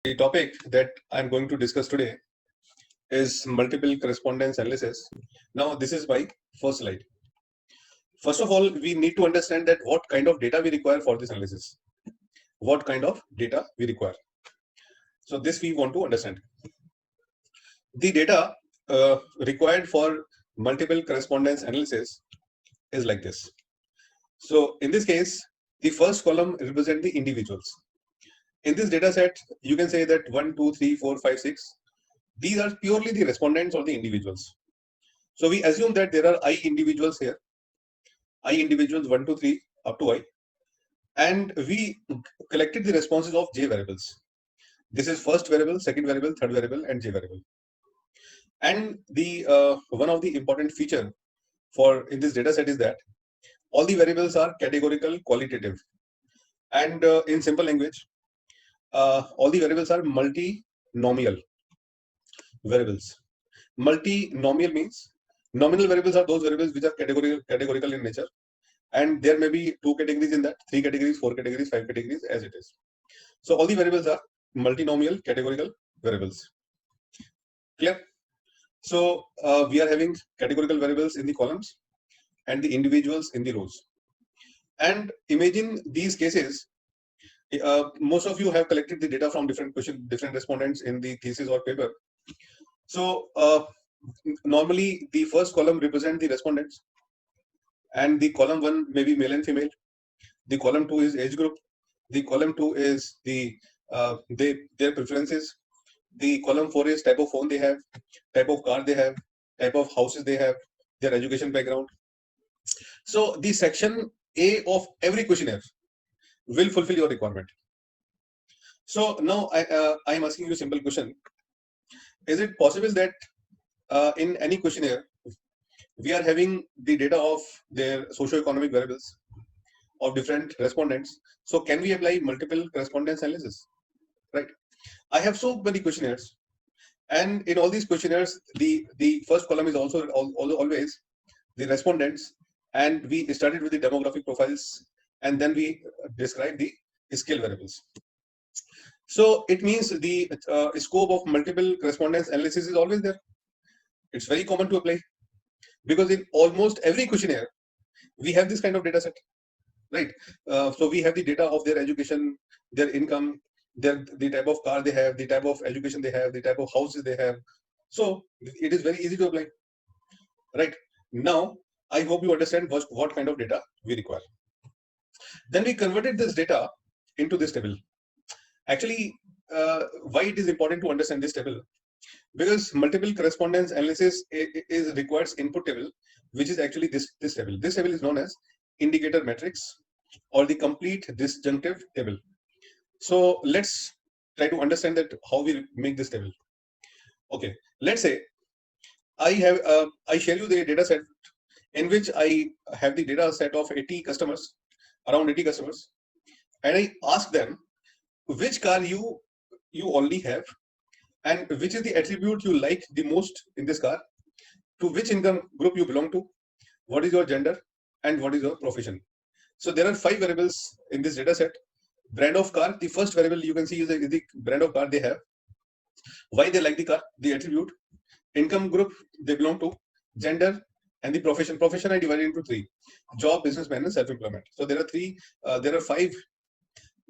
The topic that I'm going to discuss today is multiple correspondence analysis. Now, this is my first slide. First of all, we need to understand that what kind of data we require for this analysis. What kind of data we require. So this we want to understand. The data required for multiple correspondence analysis is like this. So in this case, the first column represents the individuals. In this data set, you can say that 1, 2, 3, 4, 5, 6. These are purely the respondents or the individuals. So we assume that there are I individuals here, I individuals 1 to 3 up to I, and we collected the responses of J variables. This is first variable, second variable, third variable, and J variable. And the one of the important feature for in this data set is that all the variables are categorical qualitative, and in simple language, all the variables are multinomial variables. Multinomial means nominal variables are those variables which are categorical in nature, and there may be 2 categories in that, 3 categories, 4 categories, 5 categories as it is. So all the variables are multinomial categorical variables. Clear? So we are having categorical variables in the columns and the individuals in the rows. And imagine these cases. Most of you have collected the data from different respondents in the thesis or paper. So normally the first column represents the respondents, and the column 1 may be male and female. The column 2 is age group. The column 2 is their preferences. The column 4 is type of phone they have, type of car they have, type of houses they have, their education background. So the section A of every questionnaire will fulfill your requirement. So now I am asking you a simple question. Is it possible that in any questionnaire, we are having the data of their socio-economic variables of different respondents? So can we apply multiple correspondence analysis? Right. I have so many questionnaires, and in all these questionnaires, the first column is also always the respondents, and we started with the demographic profiles, and then we describe the skill variables. So it means the scope of multiple correspondence analysis is always there. It's very common to apply, because in almost every questionnaire we have this kind of data set, right? So we have the data of their education, their income, the type of car they have, the type of education they have, the type of houses they have. So it is very easy to apply, right? Now I hope you understand what kind of data we require. Then we converted this data into this table. Actually, why it is important to understand this table? Because multiple correspondence analysis requires input table, which is actually this table. This table is known as indicator matrix or the complete disjunctive table. So let's try to understand that how we make this table. Okay, let's say I share you the data set in which I have the data set of 80 customers, around 80 customers, and I ask them which car you only have, and which is the attribute you like the most in this car, to which income group you belong to, what is your gender, and what is your profession. So there are 5 variables in this data set. Brand of car, the first variable you can see is the brand of car they have, why they like the car, the attribute, income group they belong to, gender, and the profession. Profession I divided into 3: job, businessman, and self-employment. So there are 5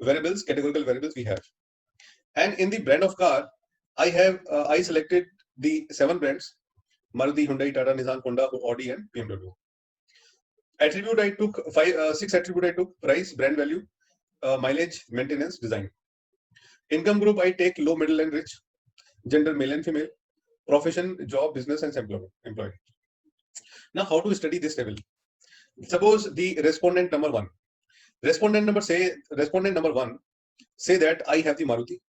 variables, categorical variables we have. And in the brand of car, I selected the 7 brands: Maruti, Hyundai, Tata, Nissan, Honda, Audi, and BMW. Attribute I took 6 attribute I took: price, brand value, mileage, maintenance, design. Income group I take low, middle, and rich. Gender male and female. Profession, job, business, and employed. Now, how to study this table? Suppose the respondent number 1. Respondent number 1 say that I have the Maruti,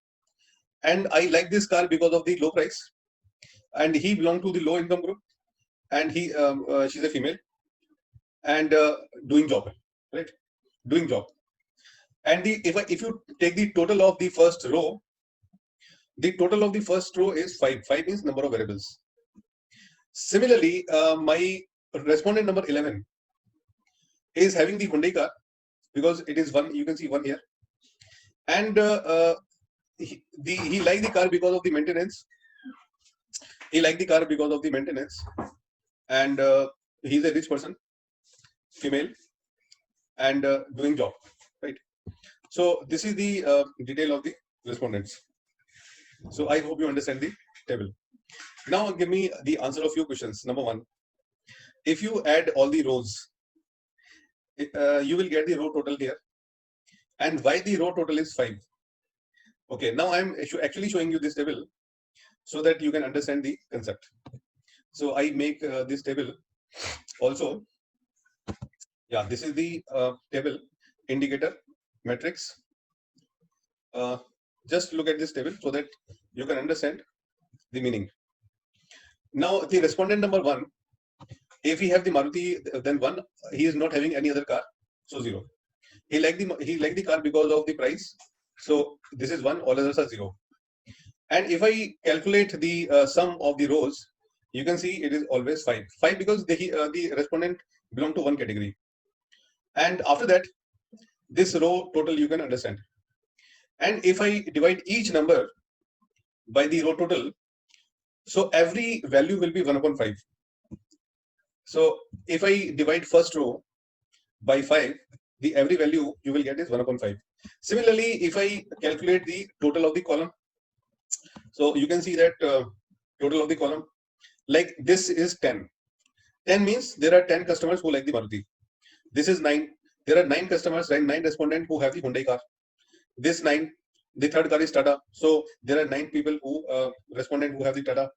and I like this car because of the low price, and he belongs to the low income group, and she's a female, and doing job, right? Doing job. And if you take the total of the first row, the total of the first row is 5. 5 is number of variables. Similarly, my respondent number 11 is having the Hyundai car, because it is 1. You can see 1 here, and he liked the car because of the maintenance. He liked the car because of the maintenance, and he's a rich person, female, and doing job, right? So this is the detail of the respondents. So I hope you understand the table. Now give me the answer of few questions. Number one, if you add all the rows, you will get the row total here. And why the row total is 5? Okay, now I'm actually showing you this table so that you can understand the concept. So I make this table also. Yeah, this is the table indicator matrix. Just look at this table so that you can understand the meaning. Now the respondent number 1, if he have the Maruti, then 1, he is not having any other car, so 0. He liked the car because of the price, so this is 1, all others are 0. And if I calculate the sum of the rows, you can see it is always 5. 5 because the respondent belong to one category. And after that, this row total you can understand. And if I divide each number by the row total, so every value will be 1 upon 5. So if I divide first row by 5, the every value you will get is 1 upon 5. Similarly, if I calculate the total of the column, so you can see that total of the column, like this is 10. 10 means there are 10 customers who like the Maruti. This is 9. There are 9 customers and 9 respondents who have the Hyundai car. This 9, the third car is Tata. So there are 9 people who respondent who have the Tata.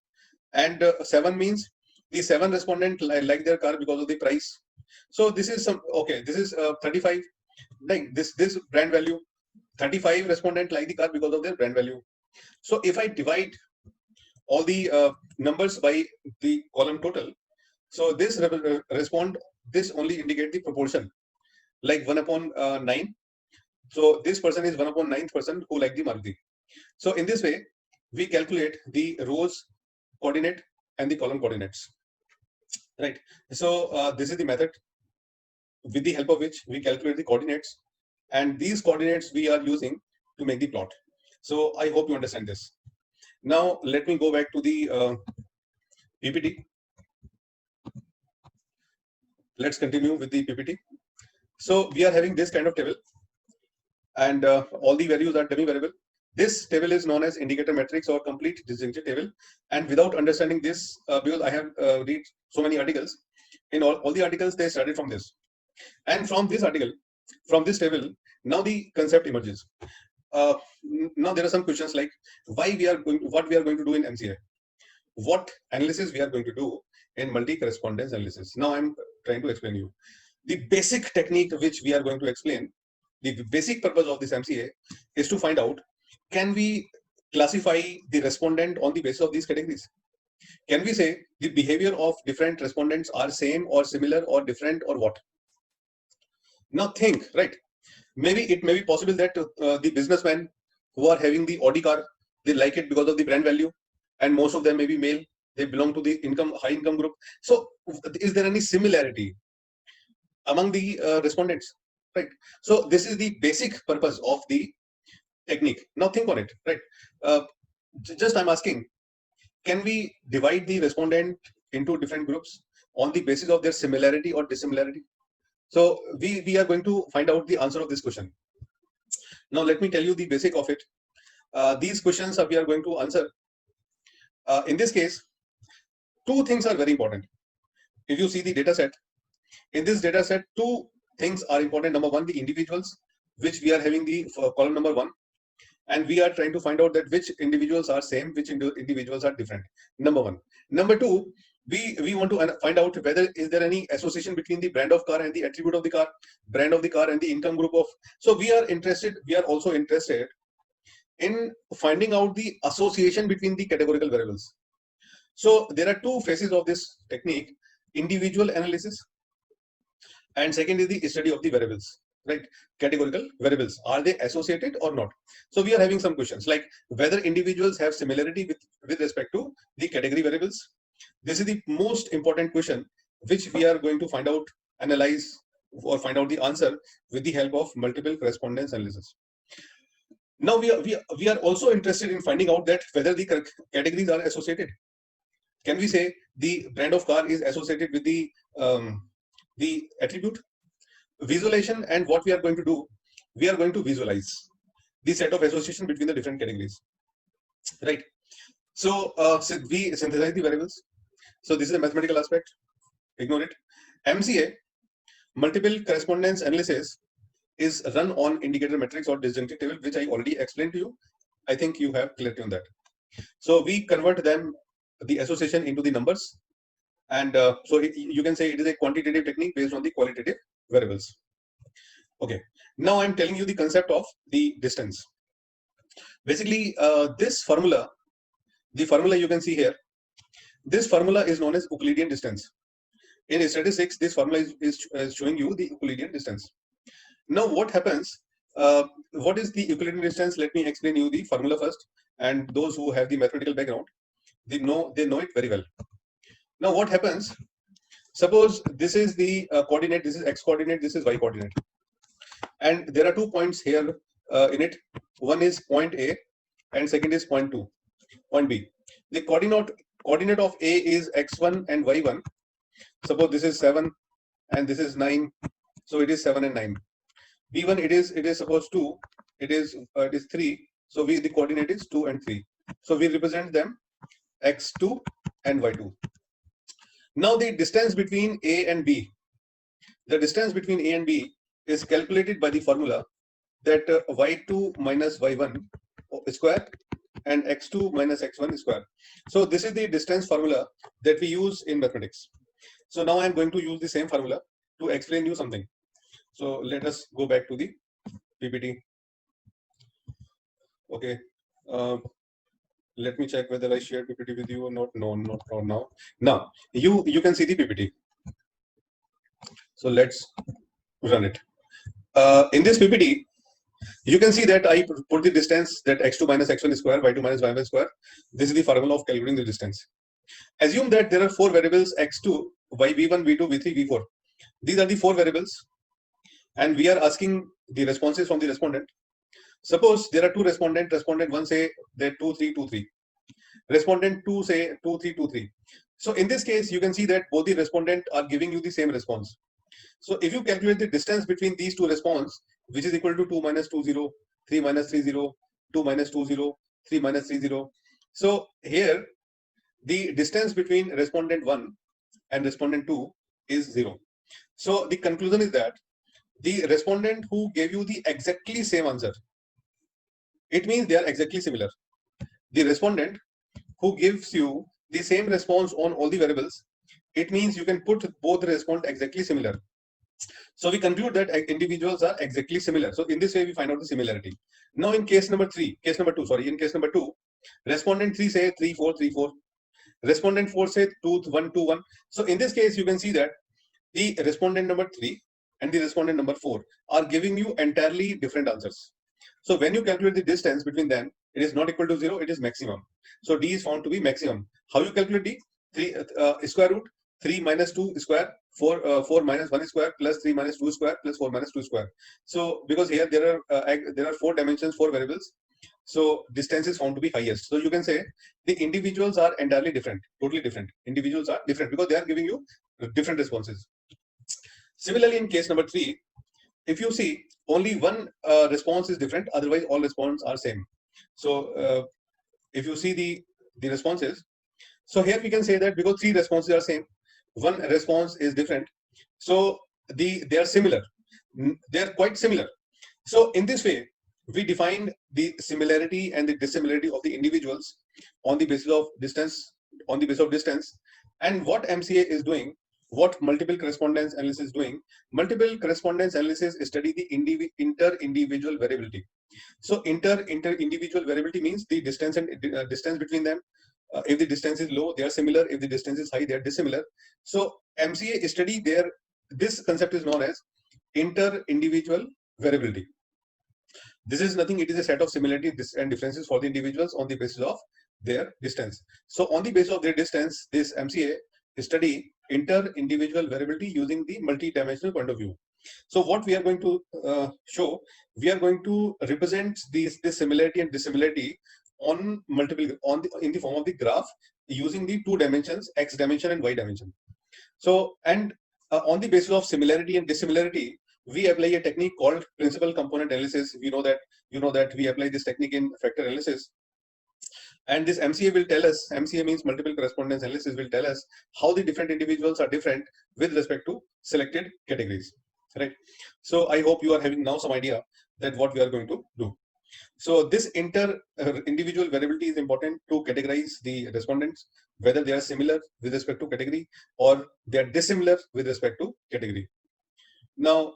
And 7 means the 7 respondent like their car because of the price. So this is some, okay, this is 35. Like this brand value, 35 respondent like the car because of their brand value. So if I divide all the numbers by the column total, so this this only indicate the proportion, like 1 upon 9. So this person is 1 upon 9th person who like the Maruti. So in this way, we calculate the rows coordinate and the column coordinates, right? So this is the method with the help of which we calculate the coordinates, and these coordinates we are using to make the plot. So I hope you understand this. Now let me go back to the PPT. Let's continue with the PPT. So we are having this kind of table, and all the values are dummy variable. This table is known as indicator matrix or complete disjunctive table. And without understanding this, because I have read so many articles, in all the articles they started from this. And from this article, from this table, now the concept emerges. Now there are some questions like what we are going to do in MCA, what analysis we are going to do in multi-correspondence analysis. Now I'm trying to explain you the basic technique which we are going to explain. The basic purpose of this MCA is to find out, can we classify the respondent on the basis of these categories? Can we say the behavior of different respondents are same or similar or different or what? Now think, right? Maybe it may be possible that the businessmen who are having the Audi car, they like it because of the brand value, and most of them may be male. They belong to the high income group. So is there any similarity among the respondents, right? So this is the basic purpose of the technique. Now think on it, right? Just I'm asking, can we divide the respondent into different groups on the basis of their similarity or dissimilarity? So we are going to find out the answer of this question. Now let me tell you the basic of it. These questions we are going to answer. In this case, two things are very important. If you see the data set, in this data set, two things are important. Number one, the individuals, which we are having the column number 1, and we are trying to find out that which individuals are same, which individuals are different. Number 1. Number 2, we want to find out whether is there any association between the brand of car and the attribute of the car, brand of the car and the income group of. So we are also interested in finding out the association between the categorical variables. So there are two phases of this technique: individual analysis, and second is the study of the variables, right? Categorical variables, are they associated or not? So we are having some questions like whether individuals have similarity with respect to the category variables. This is the most important question which we are going to find out, analyze, or find out the answer with the help of multiple correspondence analysis. Now we are also interested in finding out that whether the categories are associated. Can we say the brand of car is associated with the attribute? Visualization, and what we are going to do, we are going to visualize the set of association between the different categories, right? So we synthesize the variables. So this is a mathematical aspect. Ignore it. MCA, multiple correspondence analysis, is run on indicator matrix or disjunctive table, which I already explained to you. I think you have clarity on that. So we convert them, the association, into the numbers, and so you can say it is a quantitative technique based on the qualitative variables. Okay, now I'm telling you the concept of the distance. Basically, this formula, the formula you can see here, this formula is known as Euclidean distance. In statistics, this formula is showing you the Euclidean distance. Now, what happens? What is the Euclidean distance? Let me explain you the formula first. And those who have the mathematical background, they know it very well. Now, what happens? Suppose this is the coordinate. This is x coordinate. This is y coordinate. And there are 2 points here in it. One is point A, and second is point B. The coordinate of A is x1 and y1. Suppose this is 7 and this is 9, so it is 7 and 9. B1 it is suppose 2, it is 3, so the coordinate is 2 and 3. So we represent them x2 and y2. Now the distance between A and B, the distance between A and B is calculated by the formula that y2 minus y1 square and x2 minus x1 square. So this is the distance formula that we use in mathematics. So now I'm going to use the same formula to explain you something. So let us go back to the PPT. Okay. Let me check whether I shared PPT with you or not. No, not now. Now you can see the PPT. So let's run it. In this PPT, you can see that I put the distance, that x2 minus x1 square, y2 minus y1 square. This is the formula of calculating the distance. Assume that there are 4 variables x2, y, v1, v2, v3, v4. These are the 4 variables, and we are asking the responses from the respondent. Suppose there are 2 respondents. Respondent 1 say that 2, 3, 2, 3. Respondent 2 say 2, 3, 2, 3. So in this case, you can see that both the respondent are giving you the same response. So if you calculate the distance between these 2 responses, which is equal to 2 minus 2, 0, 3 minus 3, 0, 2 minus 2, 0, 3 minus 3, 0. So here, the distance between respondent 1 and respondent 2 is 0. So the conclusion is that the respondent who gave you the exactly same answer, it means they are exactly similar. The respondent who gives you the same response on all the variables, it means you can put both the response exactly similar. So we conclude that individuals are exactly similar. So in this way, we find out the similarity. Now in case number 2, in case number 2, respondent 3 say 3, 4, 3, 4. Respondent 4 say 2, 1, 2, 1. So in this case, you can see that the respondent number 3 and the respondent number 4 are giving you entirely different answers. So when you calculate the distance between them, it is not equal to 0, it is maximum. So D is found to be maximum. How you calculate D? 3 square root 3 minus 2 square, 4 minus 1 square plus 3 minus 2 square plus 4 minus 2 square. So because here there are 4 dimensions, 4 variables, so distance is found to be highest. So you can say the individuals are entirely different, totally different. Individuals are different because they are giving you different responses. Similarly, in case number 3, if you see only one response is different, otherwise all responses are same. So if you see the responses, so here we can say that because 3 responses are same, one response is different. So they are similar. They are quite similar. So in this way, we define the similarity and the dissimilarity of the individuals on the basis of distance. And what MCA is doing, what multiple correspondence analysis is doing, multiple correspondence analysis study the inter-individual variability. So inter-individual variability means the distance and distance between them. If the distance is low, they are similar. If the distance is high, they are dissimilar. So MCA study there, this concept is known as inter-individual variability. This is nothing, it is a set of similarities and differences for the individuals on the basis of their distance. So on the basis of their distance, this MCA study inter-individual variability using the multi-dimensional point of view. So what we are going to show, we are going to represent this similarity and dissimilarity on multiple in the form of the graph using the two dimensions, x dimension and y dimension. So and on the basis of similarity and dissimilarity, we apply a technique called principal component analysis. We know that we apply this technique in factor analysis. And this MCA will tell us, MCA means multiple correspondence analysis, will tell us how the different individuals are different with respect to selected categories, right? So I hope you are having now some idea that what we are going to do. So this individual variability is important to categorize the respondents, whether they are similar with respect to category or they are dissimilar with respect to category. Now,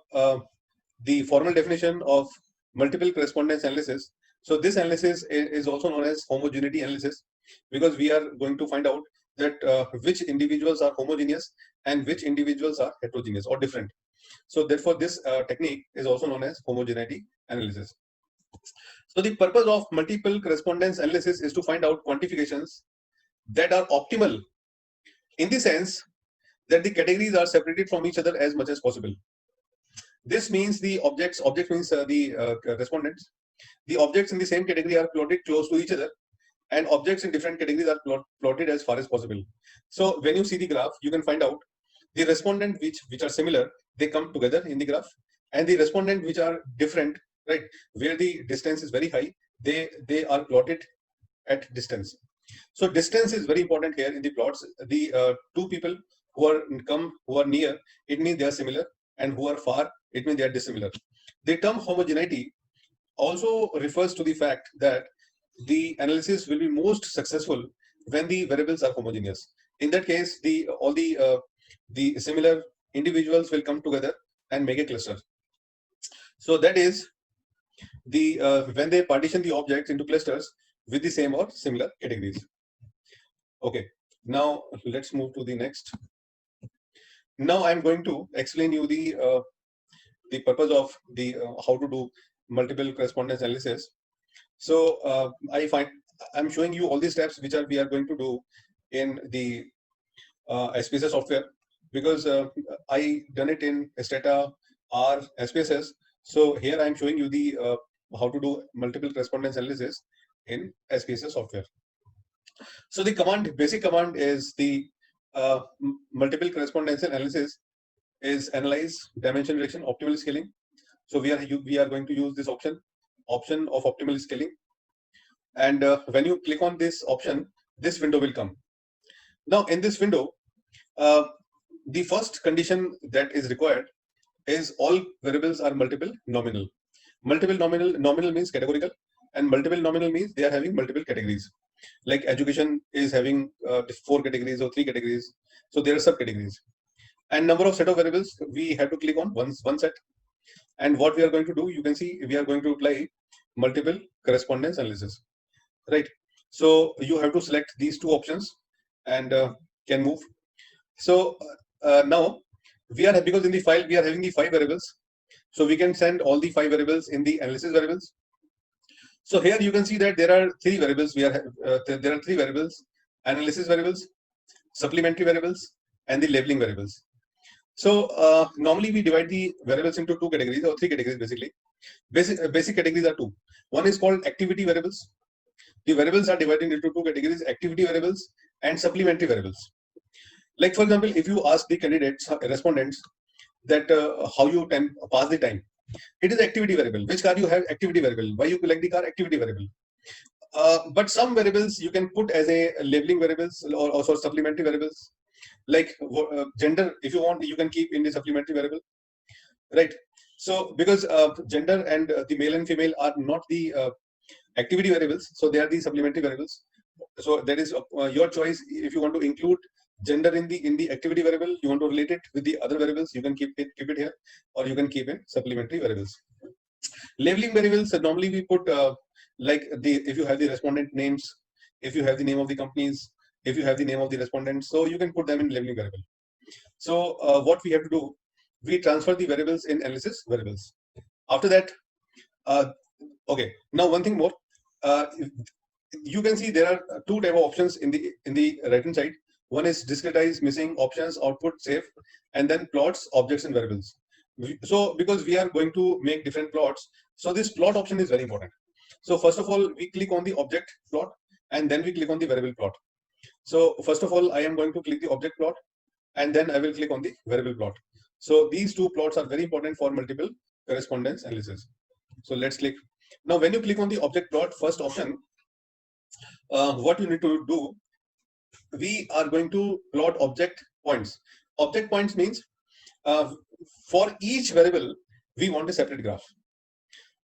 the formal definition of multiple correspondence analysis. So this analysis is also known as homogeneity analysis, because we are going to find out that which individuals are homogeneous and which individuals are heterogeneous or different. So therefore, this technique is also known as homogeneity analysis. So the purpose of multiple correspondence analysis is to find out quantifications that are optimal in the sense that the categories are separated from each other as much as possible. This means the object means the respondents. The objects in the same category are plotted close to each other, and objects in different categories are plotted as far as possible. So when you see the graph, you can find out the respondent which are similar, they come together in the graph, and the respondent which are different, right, where the distance is very high, they are plotted at distance. So distance is very important here in the plots. The two people who are near, it means they are similar, and who are far, it means they are dissimilar. The term homogeneity also refers to the fact that the analysis will be most successful when the variables are homogeneous. In that case, all the similar individuals will come together and make a cluster. So that is when they partition the objects into clusters with the same or similar categories. Okay, now let's move to the next. Now I'm going to explain you the purpose of the how to do multiple correspondence analysis. So I'm showing you all the steps which we are going to do in the SPSS software, because I done it in Stata R SPSS. So here I'm showing you the how to do multiple correspondence analysis in SPSS software. So the basic command is the multiple correspondence analysis is analyze dimension reduction optimal scaling. So we are going to use this option of optimal scaling, and when you click on this option, this window will come. Now in this window, the first condition that is required is all variables are multiple nominal. Nominal means categorical, and multiple nominal means they are having multiple categories. Like education is having 4 categories or 3 categories, so there are subcategories. And number of set of variables, we have to click on one set. And what we are going to do, you can see we are going to apply multiple correspondence analysis, right? So you have to select these two options and can move. So now because in the file we are having the 5 variables, so we can send all the 5 variables in the analysis variables. So here you can see that there are 3 variables. There are 3 variables: analysis variables, supplementary variables, and the labeling variables. So normally we divide the variables into 2 categories or 3 categories basically. Basic categories are 2. One is called activity variables. The variables are divided into 2 categories: activity variables and supplementary variables. Like for example, if you ask the respondents that how you can pass the time, it is activity variable. Which car you have? Activity variable. Why you collect the car? Activity variable. But some variables you can put as a labeling variables or also supplementary variables. Like gender, if you want, you can keep in the supplementary variable, right? So because gender and the male and female are not the activity variables, so they are the supplementary variables. So that is your choice. If you want to include gender in the activity variable, you want to relate it with the other variables, you can keep it here, or you can keep it supplementary variables. Labeling variables, normally we put if you have the respondent names, if you have the name of the companies, if you have the name of the respondents, so you can put them in labeling variable. So what we have to do, we transfer the variables in analysis variables. After that, okay. Now one thing more, you can see there are 2 type of options in the right hand side. One is discretize, missing, options, output, save, and then plots, objects, and variables. So because we are going to make different plots, so this plot option is very important. So first of all, we click on the object plot and then we click on the variable plot. So first of all, I am going to click the object plot and then I will click on the variable plot. So these two plots are very important for multiple correspondence analysis. So let's click. Now, when you click on the object plot, first option, what you need to do, we are going to plot object points. Object points means for each variable, we want a separate graph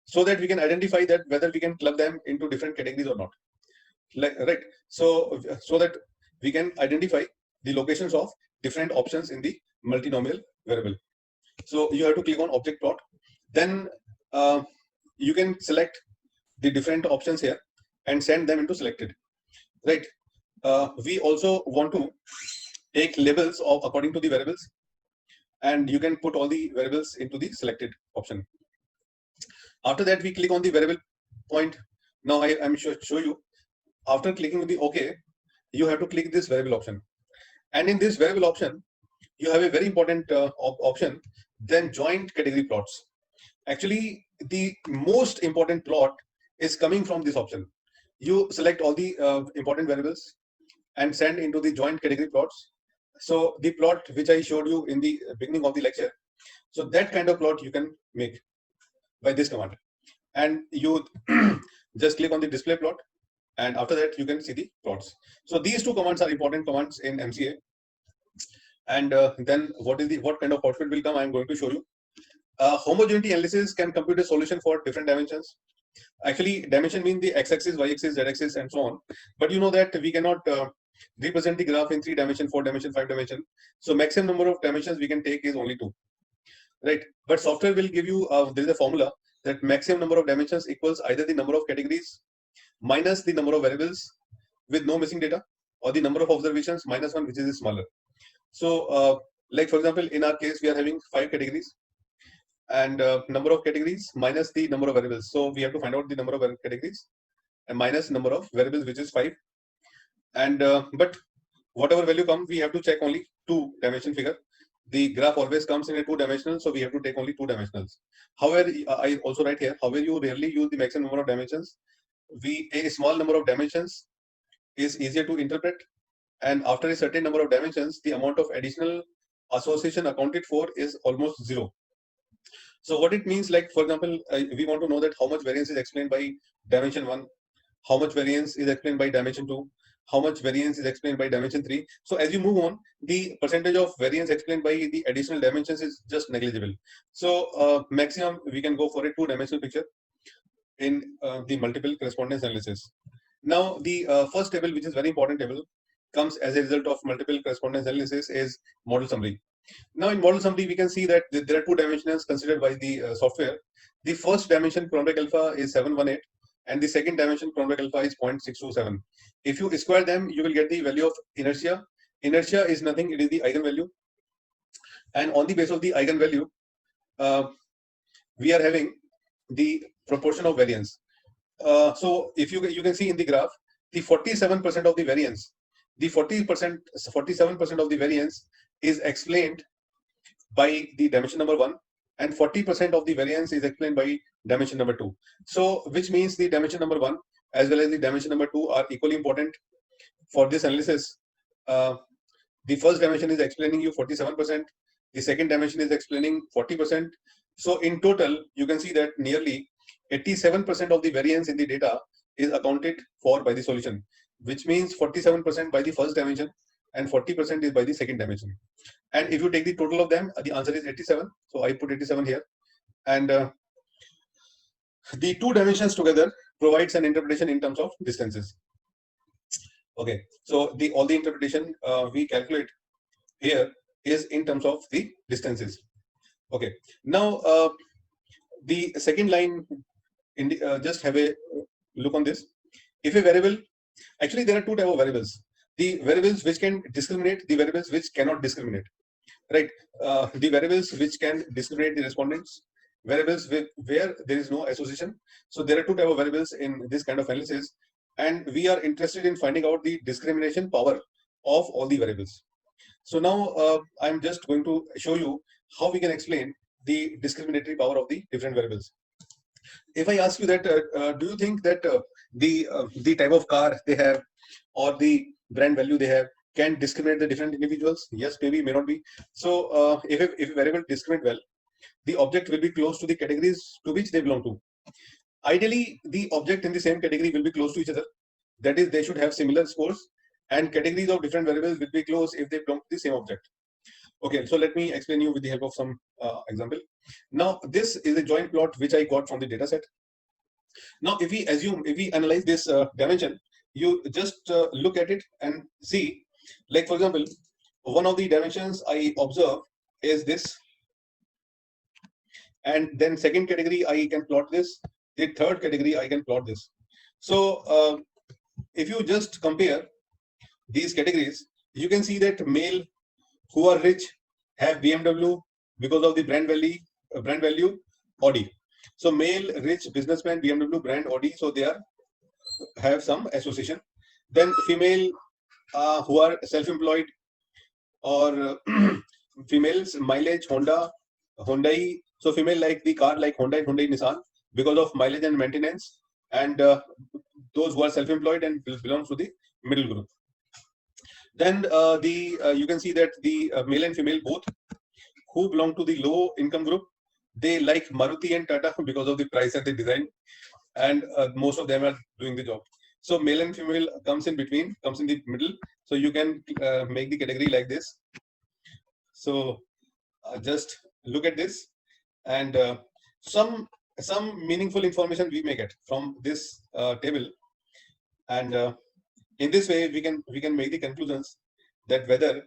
so that we can identify that whether we can club them into different categories or not. Right. So that we can identify the locations of different options in the multinomial variable. So you have to click on object plot. Then you can select the different options here and send them into selected. Right. We also want to take labels of according to the variables, and you can put all the variables into the selected option. After that, we click on the variable point. Now I am show you. After clicking on the OK, you have to click this variable option. And in this variable option, you have a very important option, then joint category plots. Actually, the most important plot is coming from this option. You select all the important variables and send into the joint category plots. So the plot which I showed you in the beginning of the lecture, so that kind of plot you can make by this command. And you just click on the display plot, and after that you can see the plots. So these two commands are important commands in MCA. And then what kind of output will come, I am going to show you. Homogeneity analysis can compute a solution for different dimensions. Actually, dimension means the x-axis, y-axis, z-axis, and so on. But you know that we cannot represent the graph in 3 dimension, 4 dimension, 5 dimension. So maximum number of dimensions we can take is only 2. Right? But software will give you, there is a formula that maximum number of dimensions equals either the number of categories minus the number of variables with no missing data, or the number of observations minus 1, which is smaller. So like for example, in our case, we are having 5 categories and number of categories minus the number of variables. So we have to find out the number of categories and minus number of variables, which is 5. And but whatever value comes, we have to check only 2 dimension figure. The graph always comes in a 2 dimensional, so we have to take only 2 dimensionals. However, I also write here, however, you rarely use the maximum number of dimensions. A small number of dimensions is easier to interpret, and after a certain number of dimensions, the amount of additional association accounted for is almost 0. So what it means, like for example, we want to know that how much variance is explained by dimension 1, how much variance is explained by dimension 2, how much variance is explained by dimension 3. So as you move on, the percentage of variance explained by the additional dimensions is just negligible. So maximum we can go for a 2-dimensional picture in the multiple correspondence analysis. Now the first table, which is very important table, comes as a result of multiple correspondence analysis, is model summary. Now in model summary, we can see that there are 2 dimensions considered by the software. The first dimension, Cronbach alpha, is 718, and the second dimension, Cronbach alpha, is 0.627. If you square them, you will get the value of inertia. Inertia is nothing, it is the eigenvalue. And on the basis of the eigenvalue, we are having the proportion of variance. So if you can see in the graph, the 47% of the variance, the 47% of the variance is explained by the dimension number 1, and 40% of the variance is explained by dimension number 2. So which means the dimension number 1 as well as the dimension number 2 are equally important for this analysis. The first dimension is explaining you 47%, the second dimension is explaining 40%. So in total, you can see that nearly 87% of the variance in the data is accounted for by the solution, which means 47% by the first dimension and 40% is by the second dimension. And if you take the total of them, the answer is 87. So I put 87 here. And the 2 dimensions together provides an interpretation in terms of distances. Okay, so all the interpretation we calculate here is in terms of the distances. Okay, now the second line, just have a look on this. If a variable, actually there are 2 types of variables: the variables which can discriminate, the variables which cannot discriminate. Right, the variables which can discriminate the respondents, variables where there is no association. So there are 2 types of variables in this kind of analysis, and we are interested in finding out the discrimination power of all the variables. So now I'm just going to show you how we can explain the discriminatory power of the different variables. If I ask you that, do you think that the type of car they have or the brand value they have can discriminate the different individuals? Yes, maybe, may not be. So if a variable discriminate well, the object will be close to the categories to which they belong to. Ideally, the object in the same category will be close to each other. That is, they should have similar scores, and categories of different variables will be close if they belong to the same object. Okay, so let me explain you with the help of some example. Now, this is a joint plot which I got from the data set. Now, if we analyze this dimension, you just look at it and see, like for example, one of the dimensions I observe is this, and then second category I can plot this, the third category I can plot this. So if you just compare these categories, you can see that male who are rich have BMW because of the brand value Audi. So male rich businessman, BMW brand Audi, so they have some association. Then female who are self-employed or females mileage Hyundai. So female like the car like Hyundai Nissan because of mileage and maintenance, and those who are self-employed and belongs to the middle group. Then you can see that the male and female both who belong to the low income group, they like Maruti and Tata because of the price and the design, and most of them are doing the job. So male and female comes in between, comes in the middle. So you can make the category like this. So just look at this, and some meaningful information we may get from this table, and in this way we can make the conclusions that whether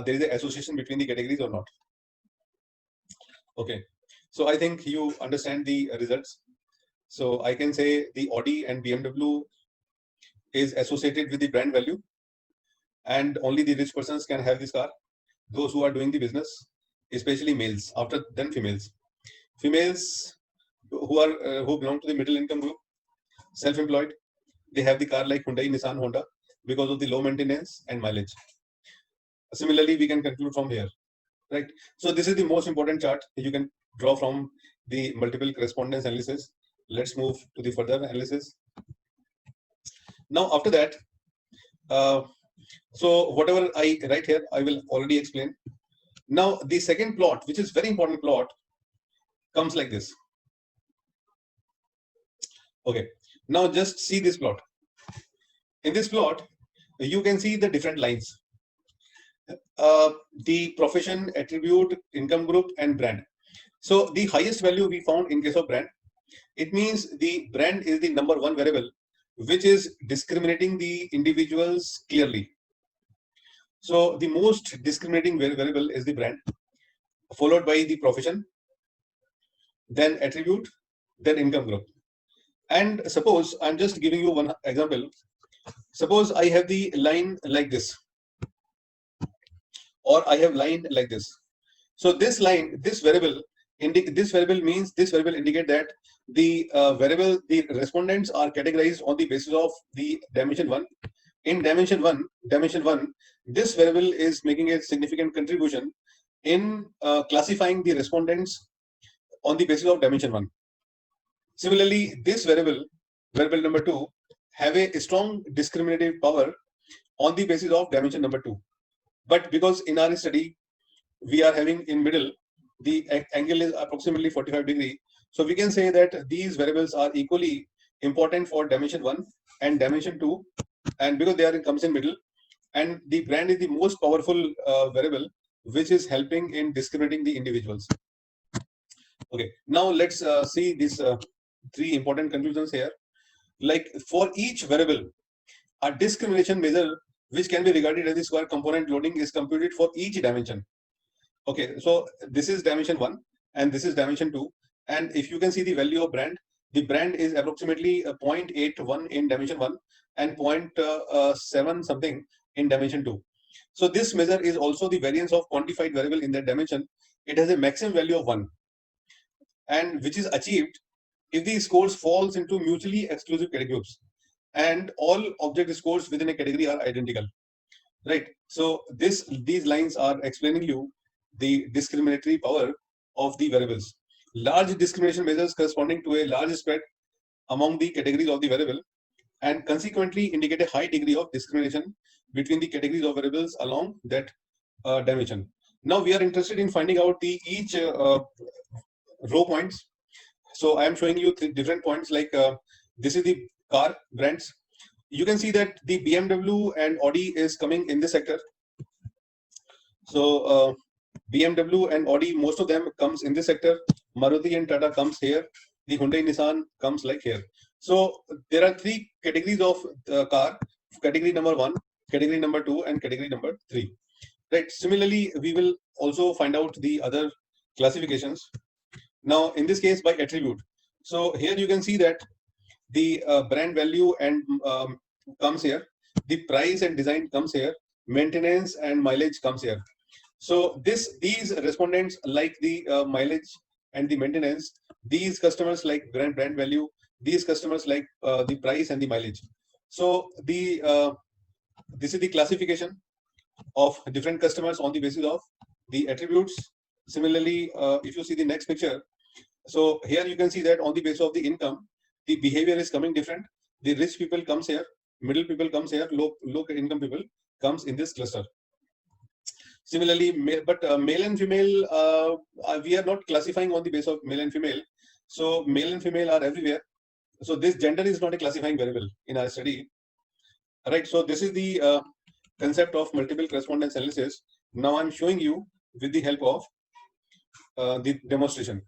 there is an association between the categories or not. Okay, so I think you understand the results. So I can say the Audi and BMW is associated with the brand value, and only the rich persons can have this car. Those who are doing the business, especially males, after then females. Females who belong to the middle income group, self-employed, they have the car like Hyundai, Nissan, Honda because of the low maintenance and mileage. Similarly, we can conclude from here, right? So this is the most important chart you can draw from the multiple correspondence analysis. Let's move to the further analysis. Now, after that, so whatever I write here, I will already explain. Now, the second plot, which is very important plot, comes like this. Okay, now just see this plot. In this plot, you can see the different lines. The profession, attribute, income group, and brand. So the highest value we found in case of brand, it means the brand is the number one variable which is discriminating the individuals clearly. So the most discriminating variable is the brand, followed by the profession, then attribute, then income group. And suppose I'm just giving you one example. Suppose I have the line like this, or I have line like this. So this line, this variable means this variable indicate that the the respondents are categorized on the basis of the dimension 1. In dimension one, this variable is making a significant contribution in classifying the respondents on the basis of dimension 1. Similarly, this variable number 2, have a strong discriminative power on the basis of dimension number 2. But because in our study, we are having in middle, the angle is approximately 45 degree. So we can say that these variables are equally important for dimension 1 and dimension 2. And because they are comes in middle, and the brand is the most powerful variable which is helping in discriminating the individuals. Okay, now let's see these 3 important conclusions here. Like for each variable, a discrimination measure which can be regarded as the square component loading is computed for each dimension. Okay, so this is dimension 1 and this is dimension 2. And if you can see the value of brand, the brand is approximately 0.81 in dimension 1 and 0.7 something in dimension 2. So this measure is also the variance of quantified variable in that dimension. It has a maximum value of 1, and which is achieved if the scores falls into mutually exclusive category groups and all object scores within a category are identical, right? So these lines are explaining you the discriminatory power of the variables. Large discrimination measures corresponding to a large spread among the categories of the variable and consequently indicate a high degree of discrimination between the categories of variables along that dimension. Now we are interested in finding out the each row points. So I am showing you three different points, like this is the car brands. You can see that the BMW and Audi is coming in this sector. So BMW and Audi, most of them comes in this sector. Maruti and Tata comes here. The Hyundai Nissan comes like here. So there are three categories of car: category number 1, category number 2, and category number 3. Right. Similarly, we will also find out the other classifications. Now, in this case, by attribute. So here you can see that the brand value and comes here. The price and design comes here. Maintenance and mileage comes here. So these respondents like the mileage and the maintenance. These customers like brand value. These customers like the price and the mileage. So this is the classification of different customers on the basis of the attributes. Similarly, if you see the next picture, so here you can see that on the basis of the income, the behavior is coming different. The rich people comes here, middle people comes here, low income people comes in this cluster. Similarly, male and female, we are not classifying on the basis of male and female. So male and female are everywhere. So this gender is not a classifying variable in our study. Right. So this is the concept of multiple correspondence analysis. Now I'm showing you with the help of the demonstration.